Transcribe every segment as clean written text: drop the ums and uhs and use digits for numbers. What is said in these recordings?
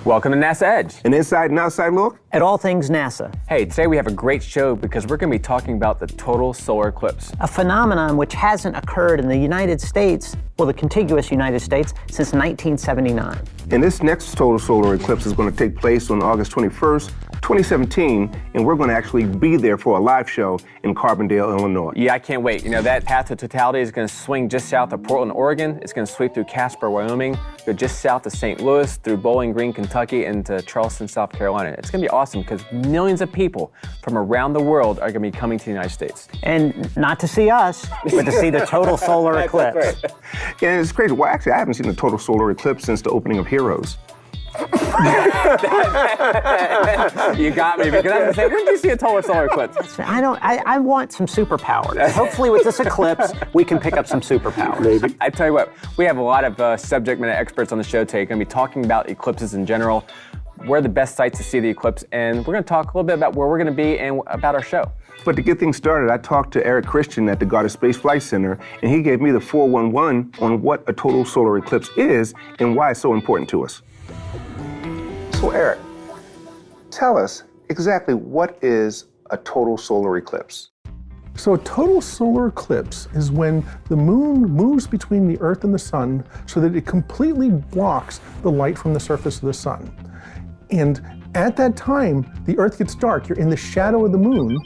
Welcome to NASA Edge. An inside and outside look at all things NASA. Hey, today we have a great show because we're going to be talking about the total solar eclipse. A phenomenon which hasn't occurred in the United States, well, the contiguous United States, since 1979. And this next total solar eclipse is going to take place on August 21st, 2017, and we're going to actually be there for a live show in Carbondale, Illinois. Yeah, I can't wait. You know, that Path of Totality is going to swing just south of Portland, Oregon. It's going to sweep through Casper, Wyoming, go just south of St. Louis, through Bowling Green, Kentucky, and to Charleston, South Carolina. It's going to be awesome because millions of people from around the world are going to be coming to the United States. And not to see us, but to see the total solar eclipse. Right. And it's crazy. Well, actually, I haven't seen the total solar eclipse since the opening of Heroes. You got me, because I was going to say, when did you see a total solar eclipse? I want some superpowers. Hopefully with this eclipse, we can pick up some superpowers. Maybe. I tell you what, we have a lot of subject matter experts on the show today. We're going to be talking about eclipses in general, where are the best sites to see the eclipse, and we're going to talk a little bit about where we're going to be and about our show. But to get things started, I talked to Eric Christian at the Goddard Space Flight Center, and he gave me the 411 on what a total solar eclipse is and why it's so important to us. So Eric, tell us exactly what is a total solar eclipse? So a total solar eclipse is when the moon moves between the Earth and the sun so that it completely blocks the light from the surface of the sun. And at that time, the Earth gets dark. You're in the shadow of the moon,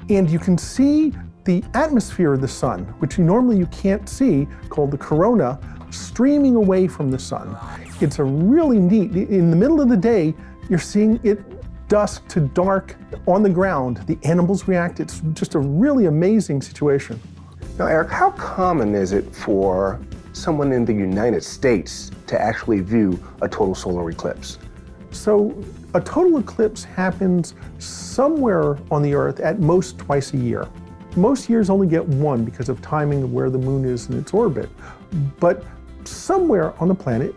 and you can see the atmosphere of the sun, which normally you can't see, called the corona, streaming away from the sun. It's a really neat, in the middle of the day, you're seeing it dusk to dark on the ground. The animals react. It's just a really amazing situation. Now, Eric, how common is it for someone in the United States to actually view a total solar eclipse? So a total eclipse happens somewhere on the Earth at most twice a year. Most years only get one because of timing of where the moon is in its orbit. But somewhere on the planet,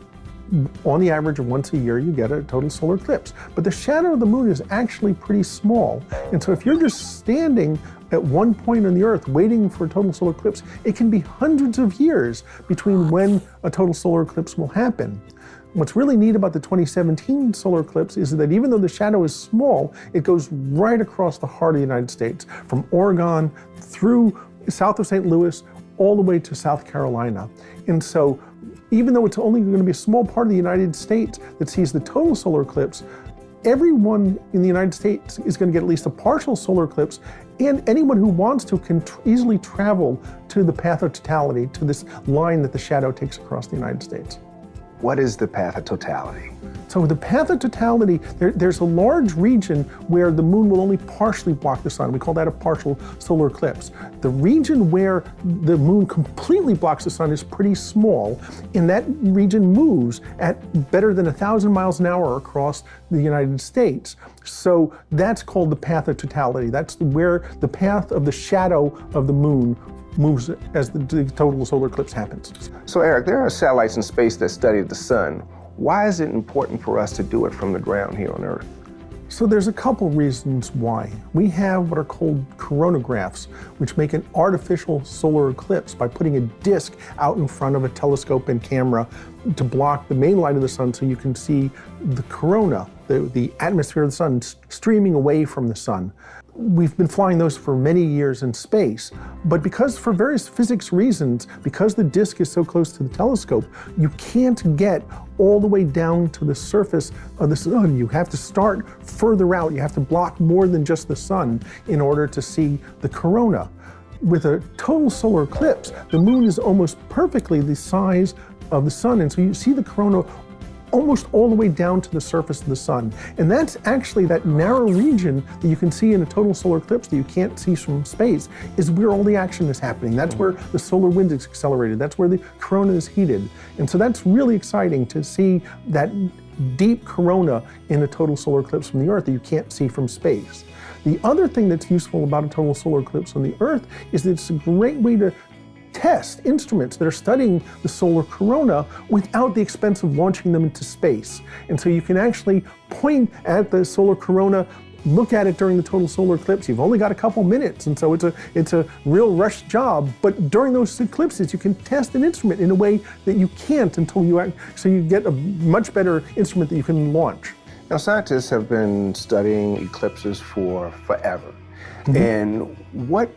on the average of once a year, you get a total solar eclipse. But the shadow of the moon is actually pretty small. And so if you're just standing at one point on the Earth waiting for a total solar eclipse, it can be hundreds of years between when a total solar eclipse will happen. What's really neat about the 2017 solar eclipse is that even though the shadow is small, it goes right across the heart of the United States, from Oregon through south of St. Louis, all the way to South Carolina. And so even though it's only going to be a small part of the United States that sees the total solar eclipse, everyone in the United States is going to get at least a partial solar eclipse, and anyone who wants to can easily travel to the Path of Totality, to this line that the shadow takes across the United States. What is the Path of Totality? So the Path of Totality, there's a large region where the moon will only partially block the sun. We call that a partial solar eclipse. The region where the moon completely blocks the sun is pretty small, and that region moves at better than 1,000 miles an hour across the United States. So that's called the Path of Totality. That's where the path of the shadow of the moon moves as the total solar eclipse happens. So Eric, there are satellites in space that study the sun. Why is it important for us to do it from the ground here on Earth? So there's a couple reasons why. We have what are called coronagraphs, which make an artificial solar eclipse by putting a disk out in front of a telescope and camera to block the main light of the sun so you can see the corona, the atmosphere of the sun streaming away from the sun. We've been flying those for many years in space, but because for various physics reasons, because the disk is so close to the telescope, you can't get all the way down to the surface of the sun. You have to start further out. You have to block more than just the sun in order to see the corona. With a total solar eclipse, the moon is almost perfectly the size of the sun, and so you see the corona almost all the way down to the surface of the sun. And that's actually that narrow region that you can see in a total solar eclipse that you can't see from space, is where all the action is happening. That's where the solar wind is accelerated. That's where the corona is heated. And so that's really exciting to see that deep corona in a total solar eclipse from the Earth that you can't see from space. The other thing that's useful about a total solar eclipse on the Earth is that it's a great way to test instruments that are studying the solar corona without the expense of launching them into space. And so you can actually point at the solar corona look at it during the total solar eclipse. You've only got a couple minutes, and so it's a real rush job. But during those eclipses, you can test an instrument in a way that you can't until so you get a much better instrument that you can launch. Now, scientists have been studying eclipses for forever. And what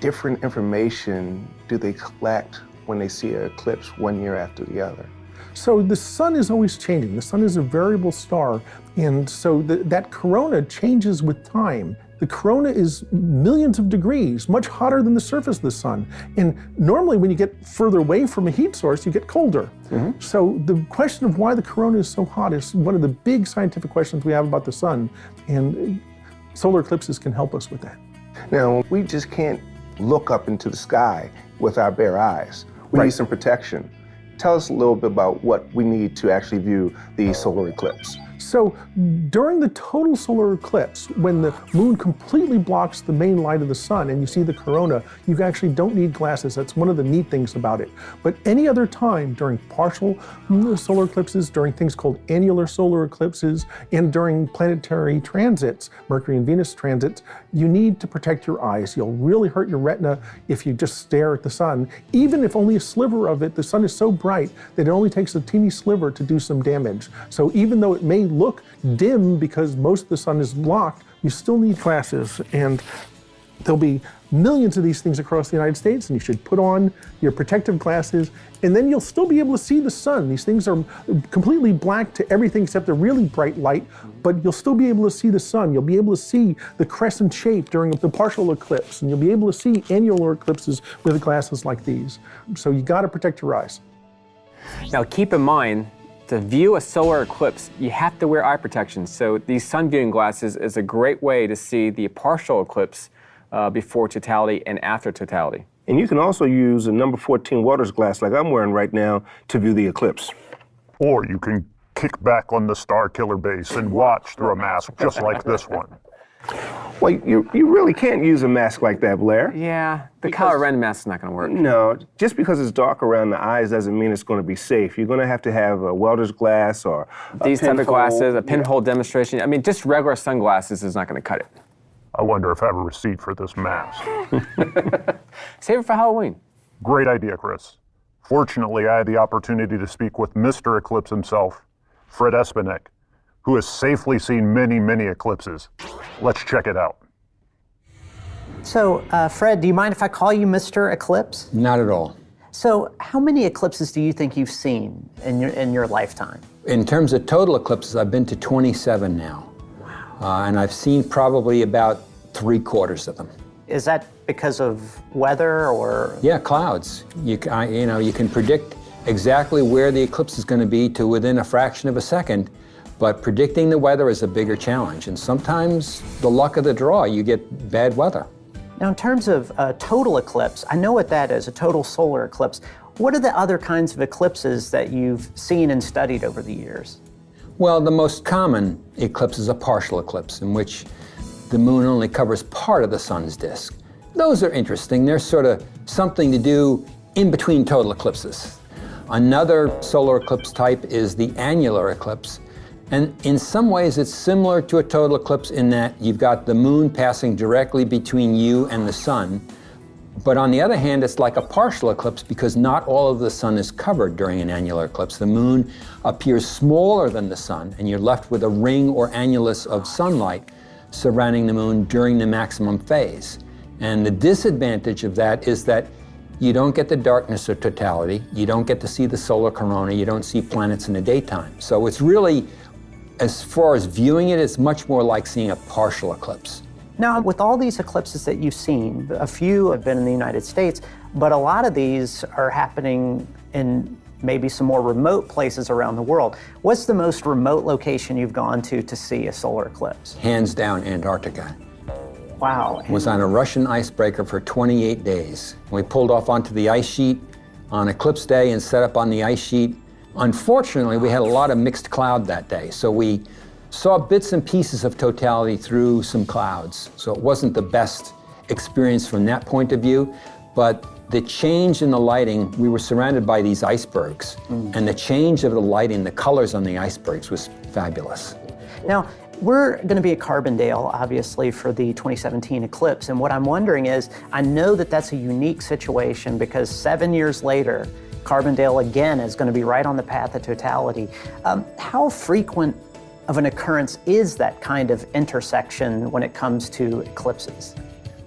different information do they collect when they see an eclipse one year after the other? So the sun is always changing. The sun is a variable star, and so that corona changes with time. The corona is millions of degrees, much hotter than the surface of the sun. And normally when you get further away from a heat source, you get colder. So the question of why the corona is so hot is one of the big scientific questions we have about the sun, and solar eclipses can help us with that. Now, we just can't look up into the sky with our bare eyes. We need some protection. Tell us a little bit about what we need to actually view the solar eclipse. So during the total solar eclipse, when the moon completely blocks the main light of the sun and you see the corona, you actually don't need glasses. That's one of the neat things about it. But any other time, during partial solar eclipses, during things called annular solar eclipses, and during planetary transits, Mercury and Venus transits, you need to protect your eyes. You'll really hurt your retina if you just stare at the sun. Even if only a sliver of it, the sun is so bright that it only takes a teeny sliver to do some damage. So even though it may look dim because most of the sun is blocked, you still need glasses. And there'll be millions of these things across the United States, and you should put on your protective glasses, and then you'll still be able to see the sun. These things are completely black to everything except the really bright light, but you'll still be able to see the sun. You'll be able to see the crescent shape during the partial eclipse, and you'll be able to see annular eclipses with glasses like these. So you gotta protect your eyes. Now keep in mind, to view a solar eclipse, you have to wear eye protection. So these sun viewing glasses is a great way to see the partial eclipse before totality and after totality. And you can also use a number 14 Waters glass like I'm wearing right now to view the eclipse. Or you can kick back on the Star Killer base and watch through a mask just like this one. Well, you really can't use a mask like that, Blair. Yeah, the color red mask is not going to work. No, just because it's dark around the eyes doesn't mean it's going to be safe. You're going to have a welder's glass or these type of pinhole. glasses, a pinhole demonstration. I mean, just regular sunglasses is not going to cut it. I wonder if I have a receipt for this mask. Save it for Halloween. Great idea, Chris. Fortunately, I had the opportunity to speak with Mr. Eclipse himself, Fred Espenak, who has safely seen many, many eclipses. Let's check it out. So, Fred, do you mind if I call you Mr. Eclipse? Not at all. So, how many eclipses do you think you've seen in your lifetime? In terms of total eclipses, I've been to 27 now. Wow. And I've seen probably about 3/4 of them. Is that because of weather or? Yeah, clouds. You can predict exactly where the eclipse is going to be to within a fraction of a second, but predicting the weather is a bigger challenge. And sometimes the luck of the draw, you get bad weather. Now, in terms of a total eclipse, I know what that is, a total solar eclipse. What are the other kinds of eclipses that you've seen and studied over the years? Well, the most common eclipse is a partial eclipse, in which the moon only covers part of the sun's disk. Those are interesting. They're sort of something to do in between total eclipses. Another solar eclipse type is the annular eclipse. And in some ways, it's similar to a total eclipse in that you've got the moon passing directly between you and the sun. But on the other hand, it's like a partial eclipse because not all of the sun is covered during an annular eclipse. The moon appears smaller than the sun, and you're left with a ring or annulus of sunlight surrounding the moon during the maximum phase. And the disadvantage of that is that you don't get the darkness of totality, you don't get to see the solar corona, you don't see planets in the daytime. So it's really, as far as viewing it, it's much more like seeing a partial eclipse. Now, with all these eclipses that you've seen, a few have been in the United States, but a lot of these are happening in maybe some more remote places around the world. What's the most remote location you've gone to see a solar eclipse? Hands down, Antarctica. Wow. Was on a Russian icebreaker for 28 days. We pulled off onto the ice sheet on eclipse day and set up on the ice sheet. Unfortunately, we had a lot of mixed cloud that day, so we saw bits and pieces of totality through some clouds. So it wasn't the best experience from that point of view, but the change in the lighting, we were surrounded by these icebergs, and the change of the lighting, the colors on the icebergs was fabulous. Now, We're going to be at Carbondale, obviously, for the 2017 eclipse. And what I'm wondering is, I know that that's a unique situation because 7 years later, Carbondale again is going to be right on the path of totality. How frequent of an occurrence is that kind of intersection when it comes to eclipses?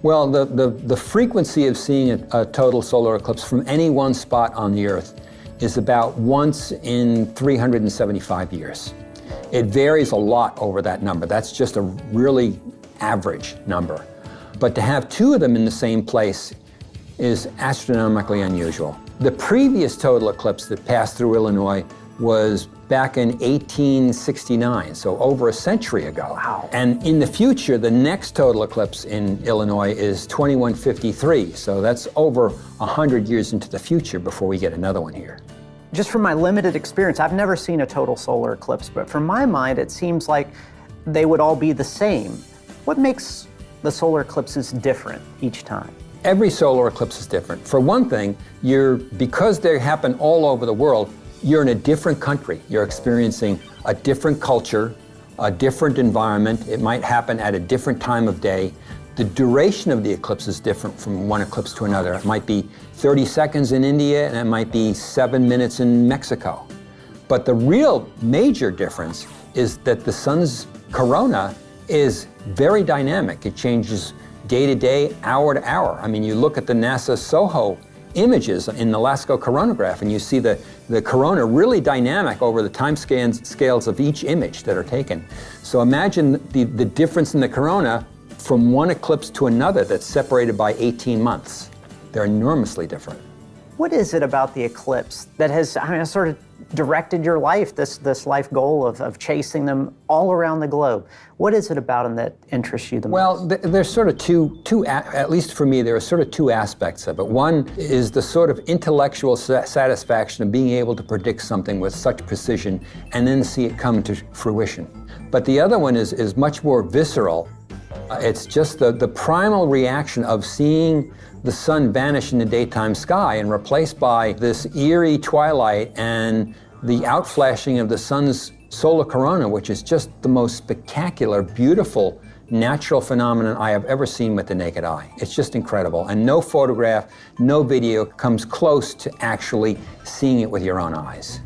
Well, the frequency of seeing a total solar eclipse from any one spot on the Earth is about once in 375 years. It varies a lot over that number. That's just a really average number. But to have two of them in the same place is astronomically unusual. The previous total eclipse that passed through Illinois was back in 1869, so over a century ago. Wow. And in the future, the next total eclipse in Illinois is 2153, so that's over 100 years into the future before we get another one here. Just from my limited experience, I've never seen a total solar eclipse, but from my mind, it seems like they would all be the same. What makes the solar eclipses different each time? Every solar eclipse is different. For one thing, because they happen all over the world, you're in a different country. You're experiencing a different culture, a different environment. It might happen at a different time of day. The duration of the eclipse is different from one eclipse to another. It might be 30 seconds in India, and it might be 7 minutes in Mexico. But the real major difference is that the sun's corona is very dynamic. It changes day to day, hour to hour. I mean, you look at the NASA SOHO images in the LASCO coronagraph, and you see the corona really dynamic over the time scales of each image that are taken. So imagine the difference in the corona from one eclipse to another that's separated by 18 months. They're enormously different. What is it about the eclipse that has sort of directed your life, this life goal of chasing them all around the globe? What is it about them that interests you the most? Well, there's sort of two, at least for me, there are sort of two aspects of it. One is the sort of intellectual satisfaction of being able to predict something with such precision and then see it come to fruition. But the other one is much more visceral. It's just the primal reaction of seeing the sun vanish in the daytime sky and replaced by this eerie twilight and the outflashing of the sun's solar corona, which is just the most spectacular, beautiful, natural phenomenon I have ever seen with the naked eye. It's just incredible. And no photograph, no video comes close to actually seeing it with your own eyes.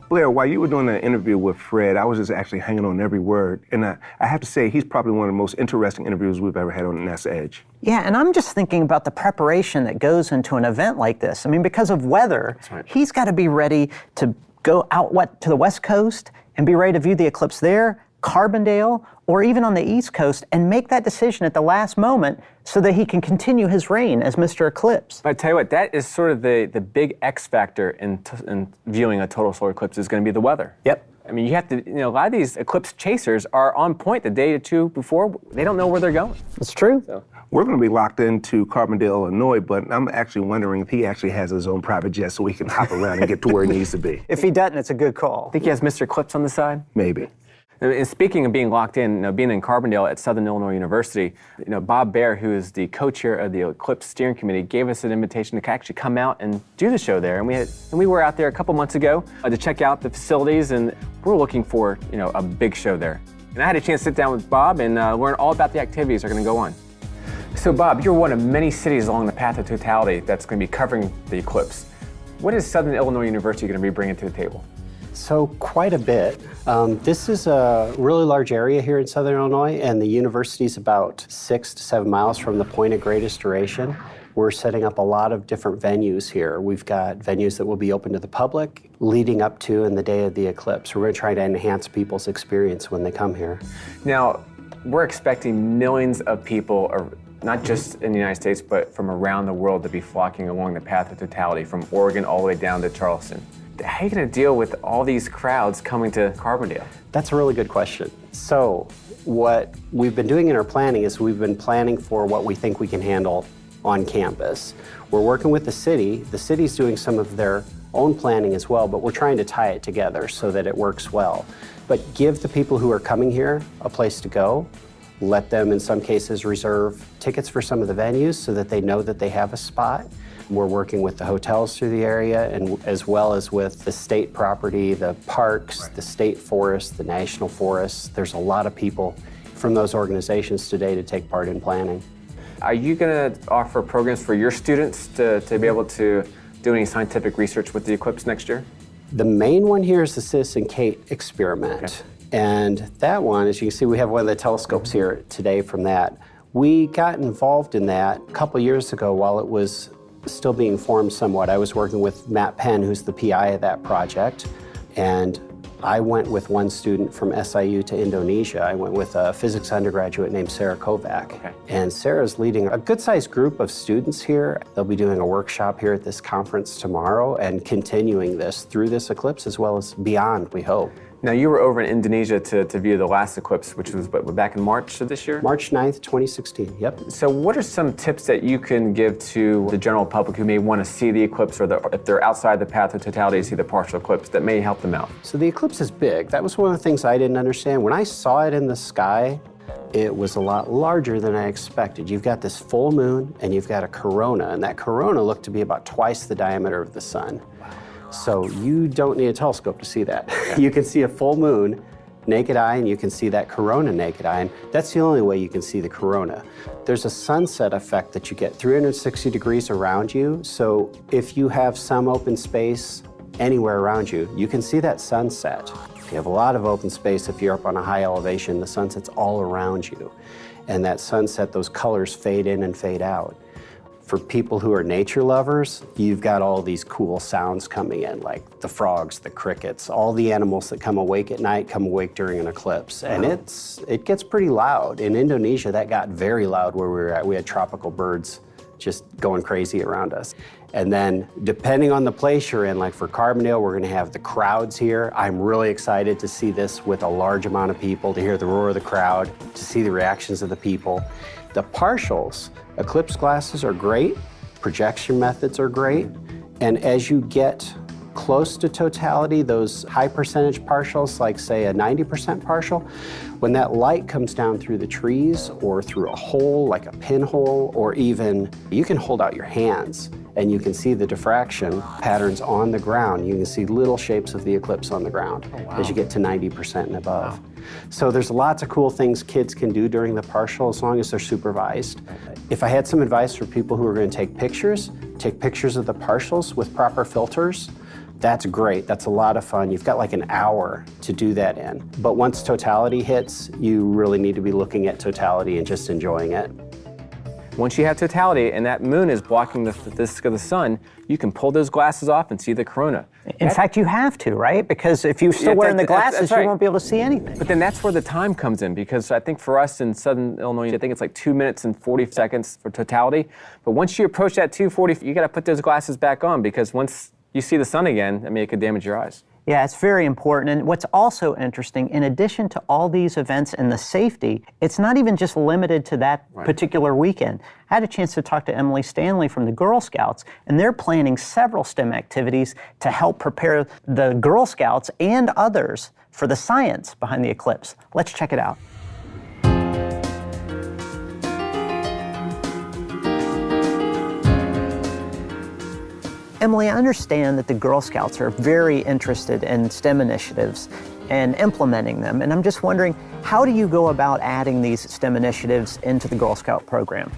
Blair, while you were doing the interview with Fred, I was just actually hanging on every word. And I have to say, he's probably one of the most interesting interviews we've ever had on NASA Edge. Yeah, and I'm just thinking about the preparation that goes into an event like this. I mean, because of weather, he's got to be ready to go out to the West Coast and be ready to view the eclipse there, Carbondale, or even on the East Coast, and make that decision at the last moment so that he can continue his reign as Mr. Eclipse. But I tell you what, that is sort of the big X factor in viewing a total solar eclipse is going to be the weather. Yep. I mean, you have to, a lot of these eclipse chasers are on point the day or two before. They don't know where they're going. It's true. So. We're going to be locked into Carbondale, Illinois, but I'm actually wondering if he actually has his own private jet so he can hop around and get to where he needs to be. If he doesn't, it's a good call. Think he has Mr. Eclipse on the side? Maybe. And speaking of being locked in, being in Carbondale at Southern Illinois University, Bob Baer, who is the co-chair of the Eclipse Steering Committee, gave us an invitation to actually come out and do the show there. And we were out there a couple months ago to check out the facilities, and we're looking for a big show there. And I had a chance to sit down with Bob and learn all about the activities that are going to go on. So Bob, you're one of many cities along the Path of Totality that's going to be covering the eclipse. What is Southern Illinois University going to be bringing to the table? So quite a bit. This is a really large area here in Southern Illinois, and the university is about 6 to 7 miles from the point of greatest duration. We're setting up a lot of different venues here. We've got venues that will be open to the public leading up to and the day of the eclipse. We're going to try to enhance people's experience when they come here. Now, we're expecting millions of people, not just in the United States, but from around the world to be flocking along the Path of Totality, from Oregon all the way down to Charleston. How are you going to deal with all these crowds coming to Carbondale? That's a really good question. So what we've been doing in our planning is we've been planning for what we think we can handle on campus. We're working with the city. The city's doing some of their own planning as well, but we're trying to tie it together so that it works well. But give the people who are coming here a place to go. Let them, in some cases, reserve tickets for some of the venues so that they know that they have a spot. We're working with the hotels through the area, and as well as with the state property, the parks, the state forests, the national forests. There's a lot of people from those organizations today to take part in planning. Are you going to offer programs for your students to be able to do any scientific research with the eclipse next year? The main one here is the Citizen CATE experiment. Okay. And that one, as you can see, we have one of the telescopes here today from that. We got involved in that a couple years ago while it was still being formed somewhat. I was working with Matt Penn, who's the PI of that project, and I went with one student from SIU to Indonesia. I went with a physics undergraduate named Sarah Kovac. Okay. And Sarah's leading a good-sized group of students here. They'll be doing a workshop here at this conference tomorrow and continuing this through this eclipse as well as beyond, we hope. Now, you were over in Indonesia to view the last eclipse, which was back in March of this year? March 9th, 2016, yep. So what are some tips that you can give to the general public who may want to see the eclipse, or if they're outside the path of totality to see the partial eclipse, that may help them out? So the eclipse is big. That was one of the things I didn't understand. When I saw it in the sky, it was a lot larger than I expected. You've got this full moon and you've got a corona, and that corona looked to be about twice the diameter of the sun. So you don't need a telescope to see that. You can see a full moon naked eye, and you can see that corona naked eye, and that's the only way you can see the corona. There's a sunset effect that you get 360 degrees around you, so if you have some open space anywhere around you, you can see that sunset. If you have a lot of open space, if you're up on a high elevation, the sunset's all around you. And that sunset, those colors fade in and fade out. For people who are nature lovers, you've got all these cool sounds coming in, like the frogs, the crickets, all the animals that come awake at night come awake during an eclipse. And it gets pretty loud. In Indonesia, that got very loud where we were at. We had tropical birds just going crazy around us. And then depending on the place you're in, like for Carbondale, we're gonna have the crowds here. I'm really excited to see this with a large amount of people, to hear the roar of the crowd, to see the reactions of the people. The partials, eclipse glasses are great, projection methods are great, and as you get close to totality, those high percentage partials, like say a 90% partial, when that light comes down through the trees or through a hole, like a pinhole, or even you can hold out your hands and you can see the diffraction patterns on the ground. You can see little shapes of the eclipse on the ground as you get to 90% and above. So there's lots of cool things kids can do during the partial as long as they're supervised. If I had some advice for people who are going to take pictures of the partials with proper filters. That's great. That's a lot of fun. You've got like an hour to do that in. But once totality hits, you really need to be looking at totality and just enjoying it. Once you have totality and that moon is blocking the disk of the sun, you can pull those glasses off and see the corona. In fact, you have to, right? Because if you're still wearing the glasses, that's right. You won't be able to see anything. But then that's where the time comes in, because I think for us in Southern Illinois, I think it's like 2 minutes and 40 seconds for totality. But once you approach that 2:40, you got to put those glasses back on, because once you see the sun again, I mean, it could damage your eyes. Yeah, it's very important. And what's also interesting, in addition to all these events and the safety, it's not even just limited to that particular weekend. I had a chance to talk to Emily Stanley from the Girl Scouts, and they're planning several STEM activities to help prepare the Girl Scouts and others for the science behind the eclipse. Let's check it out. Emily, I understand that the Girl Scouts are very interested in STEM initiatives and implementing them, and I'm just wondering, how do you go about adding these STEM initiatives into the Girl Scout program?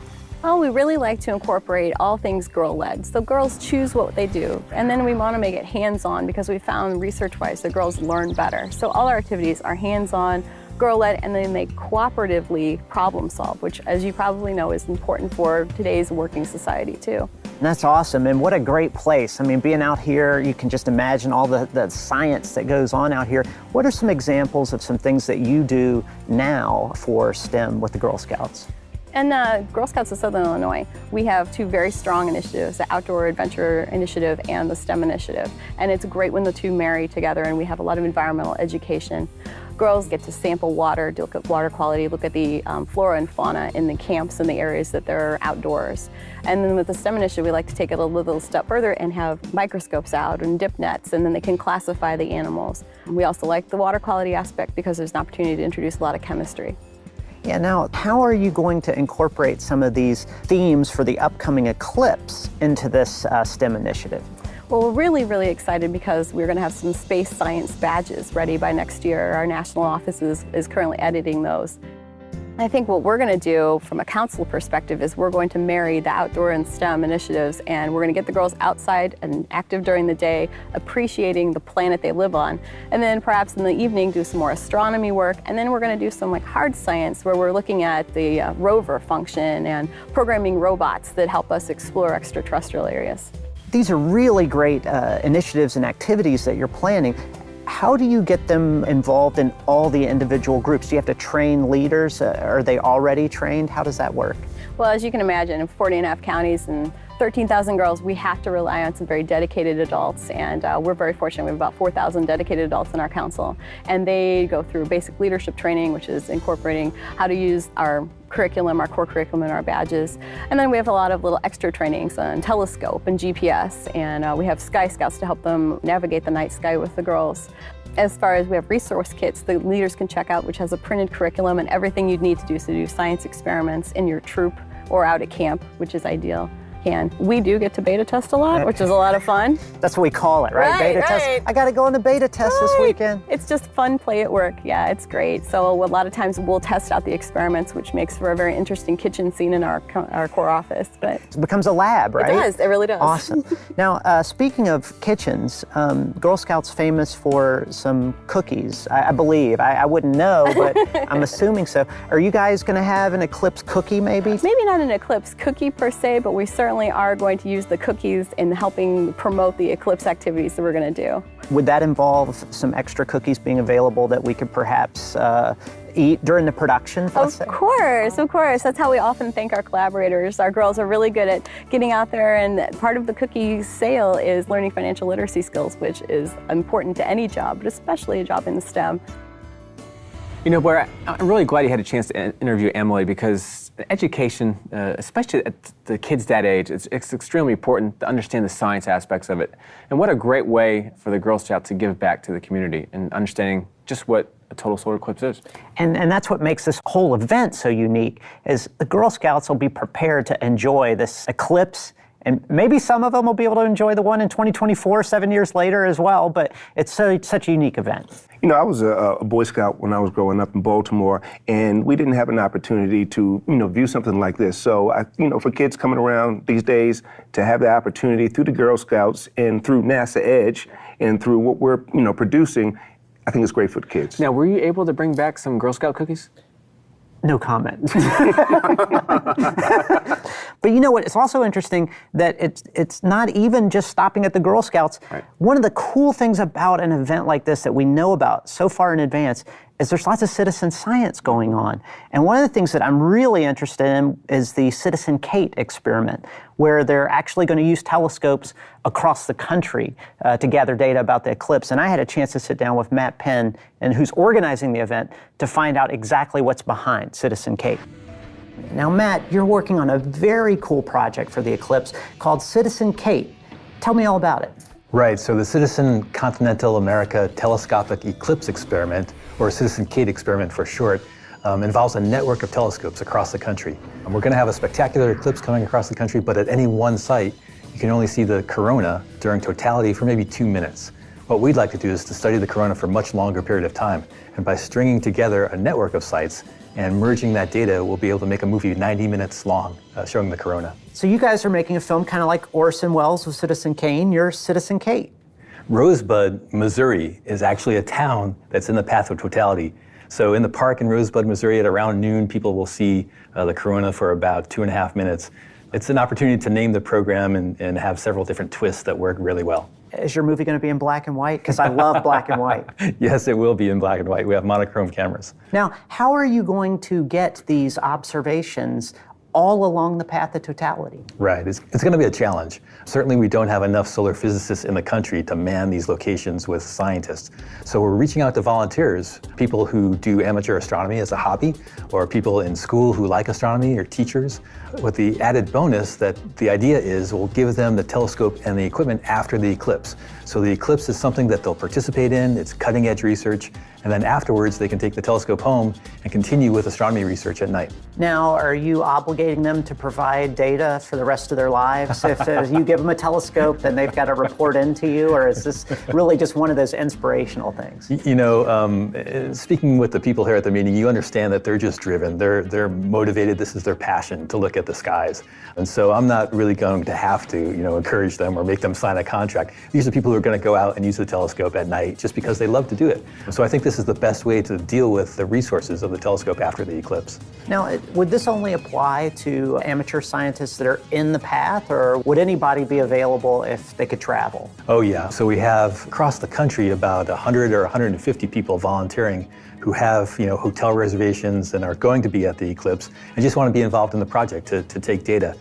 Well, we really like to incorporate all things girl-led. So girls choose what they do, and then we want to make it hands-on, because we found research-wise that girls learn better. So all our activities are hands-on, girl-led, and then they cooperatively problem solve, which, as you probably know, is important for today's working society too. That's awesome, and what a great place. I mean, being out here, you can just imagine all the science that goes on out here. What are some examples of some things that you do now for STEM with the Girl Scouts? And Girl Scouts of Southern Illinois, we have two very strong initiatives, the Outdoor Adventure Initiative and the STEM Initiative. And it's great when the two marry together, and we have a lot of environmental education. Girls get to sample water, to look at water quality, look at the flora and fauna in the camps and the areas that they're outdoors. And then with the STEM Initiative, we like to take it a little step further and have microscopes out and dip nets, and then they can classify the animals. We also like the water quality aspect because there's an opportunity to introduce a lot of chemistry. Yeah, now, how are you going to incorporate some of these themes for the upcoming eclipse into this STEM initiative? Well, we're really, really excited because we're going to have some space science badges ready by next year. Our national office is currently editing those. I think what we're going to do from a council perspective is we're going to marry the outdoor and STEM initiatives, and we're going to get the girls outside and active during the day, appreciating the planet they live on. And then perhaps in the evening do some more astronomy work, and then we're going to do some like hard science where we're looking at the rover function and programming robots that help us explore extraterrestrial areas. These are really great initiatives and activities that you're planning. How do you get them involved in all the individual groups? Do you have to train leaders? Are they already trained? How does that work? Well, as you can imagine, in 40.5 counties and 13,000 girls, we have to rely on some very dedicated adults, and we're very fortunate. We have about 4,000 dedicated adults in our council, and they go through basic leadership training, which is incorporating how to use our curriculum, our core curriculum, and our badges. And then we have a lot of little extra trainings on telescope and GPS, and we have Sky Scouts to help them navigate the night sky with the girls. As far as we have resource kits, the leaders can check out, which has a printed curriculum and everything you'd need to do. So do science experiments in your troop or out at camp, which is ideal. We do get to beta test a lot, which is a lot of fun. That's what we call it, right? Beta test. I got to go on a beta test this weekend. It's just fun play at work. Yeah, it's great. So a lot of times we'll test out the experiments, which makes for a very interesting kitchen scene in our core office. But it becomes a lab, right? It does. It really does. Awesome. Now, speaking of kitchens, Girl Scouts famous for some cookies, I believe. I wouldn't know, but I'm assuming so. Are you guys going to have an Eclipse cookie, maybe? Maybe not an Eclipse cookie per se, but we certainly are going to use the cookies in helping promote the Eclipse activities that we're going to do. Would that involve some extra cookies being available that we could perhaps eat during the production? Of course, of course. That's how we often thank our collaborators. Our girls are really good at getting out there, and part of the cookie sale is learning financial literacy skills, which is important to any job, but especially a job in STEM. You know, Baer, I'm really glad you had a chance to interview Emily, because education, especially at the kids that age, it's extremely important to understand the science aspects of it. And what a great way for the Girl Scouts to give back to the community and understanding just what a total solar eclipse is. And that's what makes this whole event so unique, is the Girl Scouts will be prepared to enjoy this eclipse. And maybe some of them will be able to enjoy the one in 2024, 7 years later as well, but it's such a unique event. You know, I was a Boy Scout when I was growing up in Baltimore, and we didn't have an opportunity to, view something like this. So, for kids coming around these days to have the opportunity through the Girl Scouts and through NASA Edge and through what we're, producing, I think it's great for the kids. Now, were you able to bring back some Girl Scout cookies? No comment. But you know what? It's also interesting that it's not even just stopping at the Girl Scouts. Right. One of the cool things about an event like this that we know about so far in advance is there's lots of citizen science going on. And one of the things that I'm really interested in is the Citizen CATE experiment, where they're actually going to use telescopes across the country to gather data about the eclipse. And I had a chance to sit down with Penn, and who's organizing the event, to find out exactly what's behind Citizen CATE. Now, Matt, you're working on a very cool project for the eclipse called Citizen CATE. Tell me all about it. Right, so the Citizen Continental America Telescopic Eclipse Experiment, or Citizen CATE experiment for short, involves a network of telescopes across the country. And we're going to have a spectacular eclipse coming across the country, but at any one site, you can only see the corona during totality for maybe 2 minutes. What we'd like to do is to study the corona for a much longer period of time. And by stringing together a network of sites and merging that data, we'll be able to make a movie 90 minutes long showing the corona. So you guys are making a film kind of like Orson Welles with Citizen Kane. You're Citizen CATE. Rosebud, Missouri is actually a town that's in the Path of Totality. So in the park in Rosebud, Missouri, at around noon, people will see the corona for about 2.5 minutes. It's an opportunity to name the program and have several different twists that work really well. Is your movie going to be in black and white? Because I love black and white. Yes, it will be in black and white. We have monochrome cameras. Now, how are you going to get these observations all along the path of totality. Right, it's going to be a challenge. Certainly we don't have enough solar physicists in the country to man these locations with scientists. So we're reaching out to volunteers, people who do amateur astronomy as a hobby, or people in school who like astronomy, or teachers, with the added bonus that the idea is we'll give them the telescope and the equipment after the eclipse. So the eclipse is something that they'll participate in, it's cutting edge research, and then afterwards they can take the telescope home and continue with astronomy research at night. Now, are you obligating them to provide data for the rest of their lives? If you give them a telescope, then they've got to report into you, or is this really just one of those inspirational things? You know, speaking with the people here at the meeting, you understand that they're just driven. They're motivated. This is their passion, to look at the skies. And so I'm not really going to have to, encourage them or make them sign a contract. These are people who are going to go out and use the telescope at night just because they love to do it. So I think this is the best way to deal with the resources of the telescope after the eclipse. Now, would this only apply to amateur scientists that are in the path, or would anybody be available if they could travel? Oh yeah, so we have across the country about 100 or 150 people volunteering who have hotel reservations and are going to be at the eclipse and just want to be involved in the project to take data.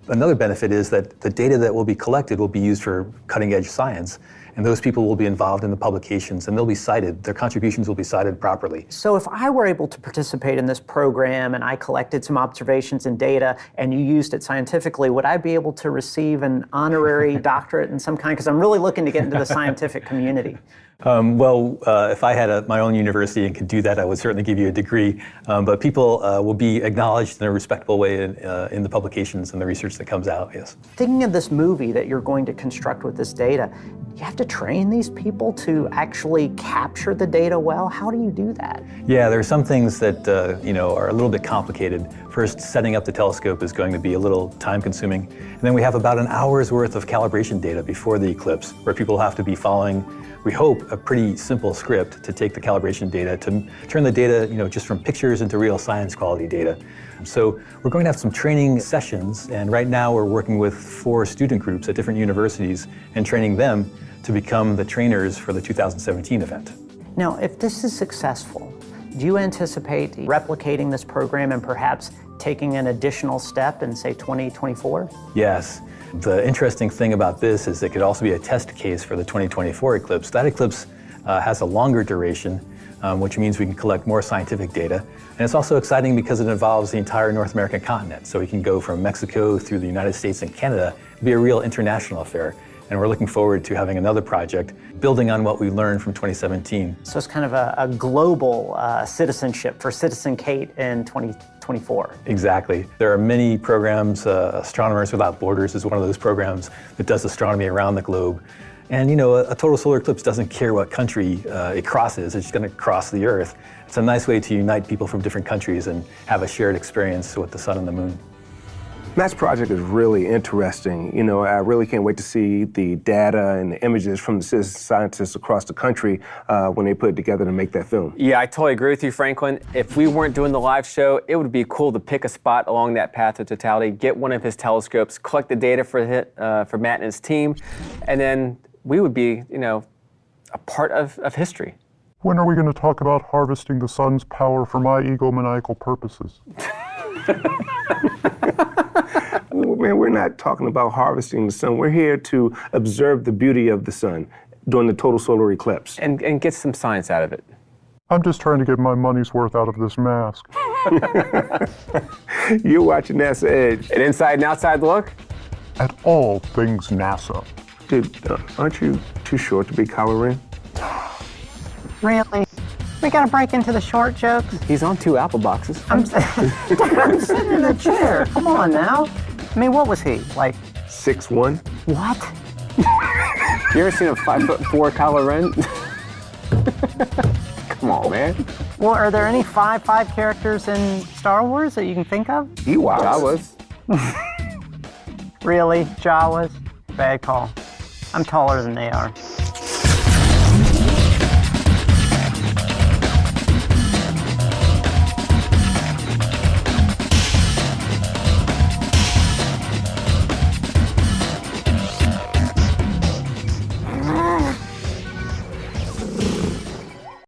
Another benefit is that the data that will be collected will be used for cutting edge science, and those people will be involved in the publications and they'll be cited, their contributions will be cited properly. So if I were able to participate in this program and I collected some observations and data and you used it scientifically, would I be able to receive an honorary doctorate in some kind? Because I'm really looking to get into the scientific community. If I had my own university and could do that, I would certainly give you a degree. But people will be acknowledged in a respectable way in the publications and the research that comes out, yes. Thinking of this movie that you're going to construct with this data, you have to train these people to actually capture the data well. How do you do that? Yeah, there are some things that are a little bit complicated. First, setting up the telescope is going to be a little time consuming. And then we have about an hour's worth of calibration data before the eclipse, where people have to be following, we hope, a pretty simple script to take the calibration data, to turn the data just from pictures into real science quality data. So we're going to have some training sessions, and right now we're working with 4 student groups at different universities and training them to become the trainers for the 2017 event. Now, if this is successful, do you anticipate replicating this program and perhaps taking an additional step in, say, 2024? Yes. The interesting thing about this is it could also be a test case for the 2024 eclipse. That eclipse has a longer duration, which means we can collect more scientific data. And it's also exciting because it involves the entire North American continent. So we can go from Mexico through the United States and Canada. It'll be a real international affair. And we're looking forward to having another project building on what we learned from 2017. So it's kind of a global citizenship for Citizen CATE in 2024. Exactly. There are many programs. Astronomers Without Borders is one of those programs that does astronomy around the globe. And a total solar eclipse doesn't care what country it crosses. It's just going to cross the Earth. It's a nice way to unite people from different countries and have a shared experience with the sun and the moon. Matt's project is really interesting. I really can't wait to see the data and the images from the citizen scientists across the country when they put it together to make that film. Yeah, I totally agree with you, Franklin. If we weren't doing the live show, it would be cool to pick a spot along that path of totality, get one of his telescopes, collect the data for Matt and his team, and then we would be, a part of history. When are we going to talk about harvesting the sun's power for my egomaniacal purposes? Man, we're not talking about harvesting the sun. We're here to observe the beauty of the sun during the total solar eclipse. And get some science out of it. I'm just trying to get my money's worth out of this mask. You're watching NASA Edge. An inside and outside look at all things NASA. Dude, aren't you too short to be Kylo Ren? Really? We gotta break into the short jokes? He's on 2 apple boxes. I'm sitting in a chair. Come on now. I mean, what was he, like? 6'1". What? You ever seen a 5'4" Kylo Ren? Come on, man. Well, are there any 5'5" characters in Star Wars that you can think of? Jawas. Really? Jawas? Bad call. I'm taller than they are.